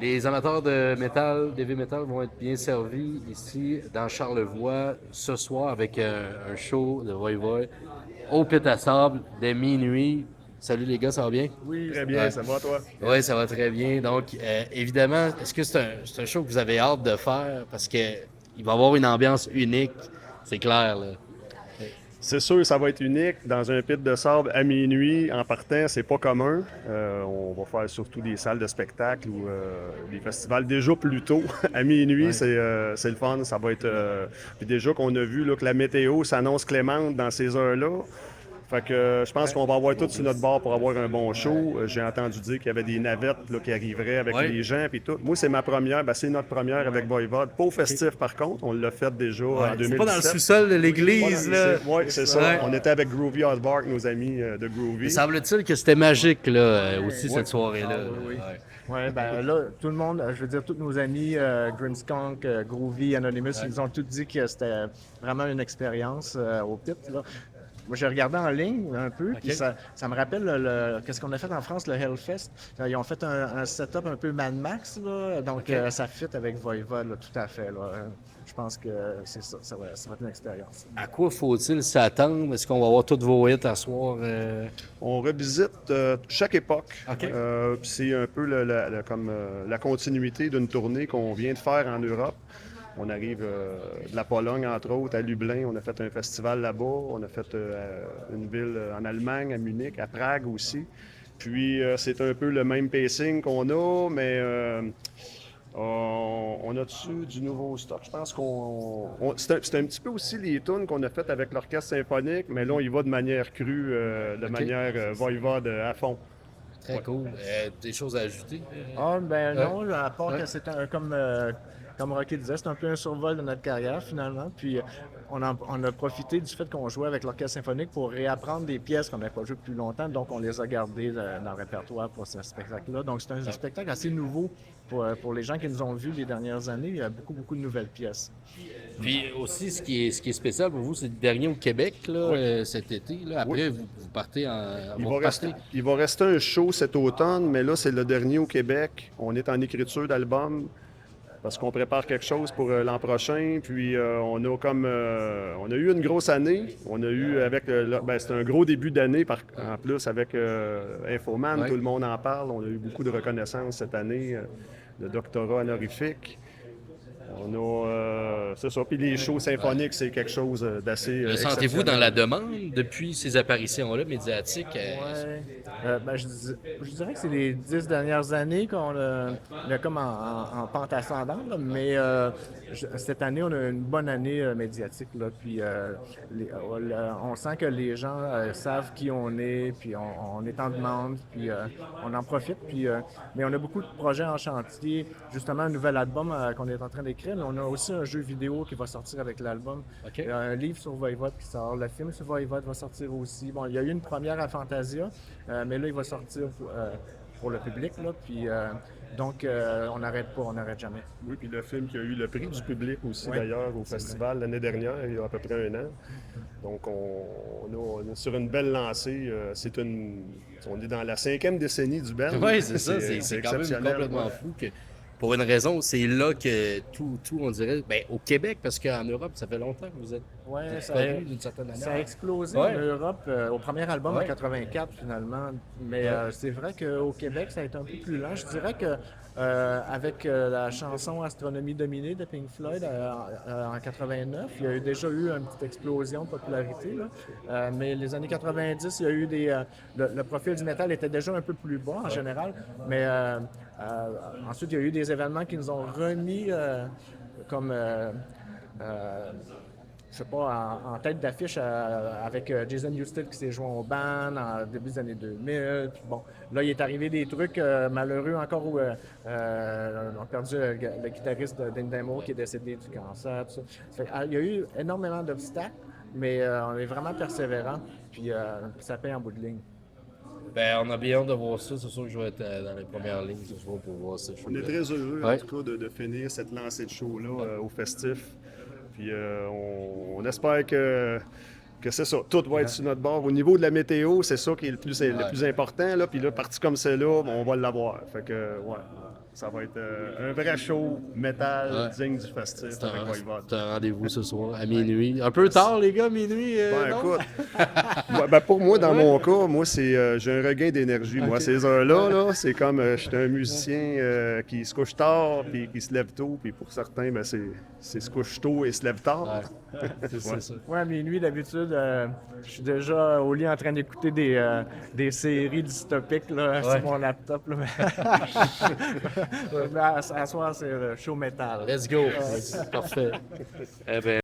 Les amateurs de métal, d'heavy metal vont être bien servis ici dans Charlevoix ce soir avec un show de Voivod au Pit à Sable dès minuit. Salut les gars, ça va bien? Oui, Très bien, Ouais. ça va toi? Oui, ça va très bien. Donc, évidemment, est-ce que c'est un show que vous avez hâte de faire? Parce que il va y avoir une ambiance unique, c'est clair, là. C'est sûr, ça va être unique. Dans un pit de sable à minuit, en partant, c'est pas commun. On va faire surtout des salles de spectacle ou des festivals déjà plus tôt. À minuit, Ouais. c'est le fun. Ça va être. Puis déjà qu'on a vu là, que la météo s'annonce clémente dans ces heures-là. Fait que je pense qu'on va avoir tout sur notre bord pour avoir un bon show. J'ai entendu dire qu'il y avait des navettes là, qui arriveraient avec Ouais. les gens puis tout. Moi, c'est ma première. Ben, c'est notre première avec Voivod. Pas au festif, par contre. On l'a fait déjà en C'est pas dans le 2017. sous-sol de l'église, là. Oui, c'est ça. Ouais. On était avec Groovy Osbark, nos amis de Mais Groovy. semble-t-il que c'était magique, là, aussi, Ouais. cette soirée-là. Ah, oui, oui. Ouais. Ouais, ben là, tout le monde, je veux dire, tous nos amis, Grimskunk, Groovy, Anonymous, Ouais. ils ont tous dit que c'était vraiment une expérience au pit, là. Moi, j'ai regardé en ligne un peu, puis OK. ça me rappelle qu'est-ce qu'on a fait en France, le Hellfest. Ils ont fait un setup un peu Mad Max, là, donc OK. ça fit avec Voivod, là, tout à fait. Là. Je pense que c'est ça, ça va être une expérience. À quoi faut-il s'attendre? Est-ce qu'on va avoir tous vos hits à soir? On revisite chaque époque. OK. Puis c'est un peu comme la continuité d'une tournée qu'on vient de faire en Europe. On arrive de la Pologne, entre autres, à Lublin. On a fait un festival là-bas. On a fait une ville en Allemagne, à Munich, à Prague aussi. Puis c'est un peu le même pacing qu'on a, mais on a dessus du nouveau stock. Je pense c'est un petit peu aussi les tunes qu'on a faites avec l'orchestre symphonique, mais là, on y va de manière crue, de OK. manière Voivod à fond. Très cool. Des choses à ajouter? Ah, ben Ouais. non, à part Ouais. que c'est comme Rocky disait, c'est un peu un survol de notre carrière finalement. Puis on a profité du fait qu'on jouait avec l'orchestre symphonique pour réapprendre des pièces qu'on n'avait pas jouées depuis longtemps. Donc on les a gardées dans le répertoire pour ce spectacle-là. Donc c'est un spectacle assez nouveau pour les gens qui nous ont vus les dernières années. Il y a beaucoup, beaucoup de nouvelles pièces. Puis aussi, ce qui est spécial pour vous, c'est le dernier au Québec, là, Oui. cet été. Là. Après, vous partez en... Il vous va, repartez. il va rester un show cet automne, mais là, c'est le dernier au Québec. On est en écriture d'album parce qu'on prépare quelque chose pour l'an prochain. Puis on a eu une grosse année. On a eu c'était un gros début d'année en plus avec Infoman, Ouais. tout le monde en parle. On a eu beaucoup de reconnaissance cette année, de doctorat honorifique. On a, c'est ça. Puis les shows symphoniques, c'est quelque chose d'assez Le sentez-vous dans la demande depuis ces apparitions-là médiatiques? Ouais. Ben, je dirais que c'est les 10 dernières années on est comme en pente ascendante, là, mais cette année, on a une bonne année médiatique. Là, puis on sent que les gens savent qui on est, puis on est en demande, puis on en profite. Puis, mais on a beaucoup de projets en chantier. Justement, un nouvel album qu'on est en train d'écrire, mais on a aussi un jeu vidéo qui va sortir avec l'album. OK. Il y a un livre sur Voivod qui sort. Le film sur Voivod va sortir aussi. Bon, il y a eu une première à Fantasia, mais là, il va sortir pour le public. Là, puis, donc, on n'arrête pas, on n'arrête jamais. Oui, puis le film qui a eu le prix du public aussi, Ouais. d'ailleurs, au festival l'année dernière, il y a à peu près un an. Donc, on est sur une belle lancée. On est dans la 5e décennie du band. Oui, c'est ça. C'est quand même exceptionnel. complètement Ouais. fou que, pour une raison, c'est là que tout, on dirait, ben, au Québec, parce qu'en Europe, ça fait longtemps que vous êtes Ouais, connu d'une certaine ça a manière. explosé Ouais. en Europe au premier album en Ouais. 84 finalement. Mais c'est vrai qu'au Québec, ça a été un peu plus lent. Je dirais que avec la chanson Astronomie dominée de Pink Floyd en 89, il y a déjà eu une petite explosion de popularité. Là. Mais les années 90, il y a eu le profil du métal était déjà un peu plus bas en général. Mais ensuite, il y a eu des événements qui nous ont remis comme je sais pas, en tête d'affiche avec Jason Newsted qui s'est joint au band en début des années 2000. Puis bon, là, il est arrivé des trucs malheureux encore où on a perdu le guitariste d'Endemo qui est décédé du cancer. Tout ça. Il y a eu énormément d'obstacles, mais on est vraiment persévérant. Puis ça paye en bout de ligne. Ben, on a bien hâte de voir ça. C'est sûr que je vais être dans les premières lignes ce soir pour voir ça. On est très heureux, Ouais. en tout cas, de finir cette lancée de show-là au festif. Puis on espère que que c'est ça, tout va être sur notre bord. Au niveau de la météo, c'est ça qui est le plus important. Là. Puis là, parti comme c'est là, on va l'avoir. Fait que, ouais, ça va être un vrai show métal digne du festif avec Voivode. C'est un rendez-vous ce soir à minuit. Un peu tard, les gars, minuit. Ben, non? écoute, pour moi, dans mon cas, moi, c'est j'ai un regain d'énergie. Moi, ces heures-là, là, c'est comme je suis un musicien qui se couche tard puis qui se lève tôt. Puis pour certains, ben, c'est se couche tôt et se lève tard. C'est ça. Ouais, à minuit, d'habitude, je suis déjà au lit en train d'écouter des séries dystopiques là, sur mon laptop. Là. Mais à soir, c'est le show métal. Let's go. Parfait. Eh ben,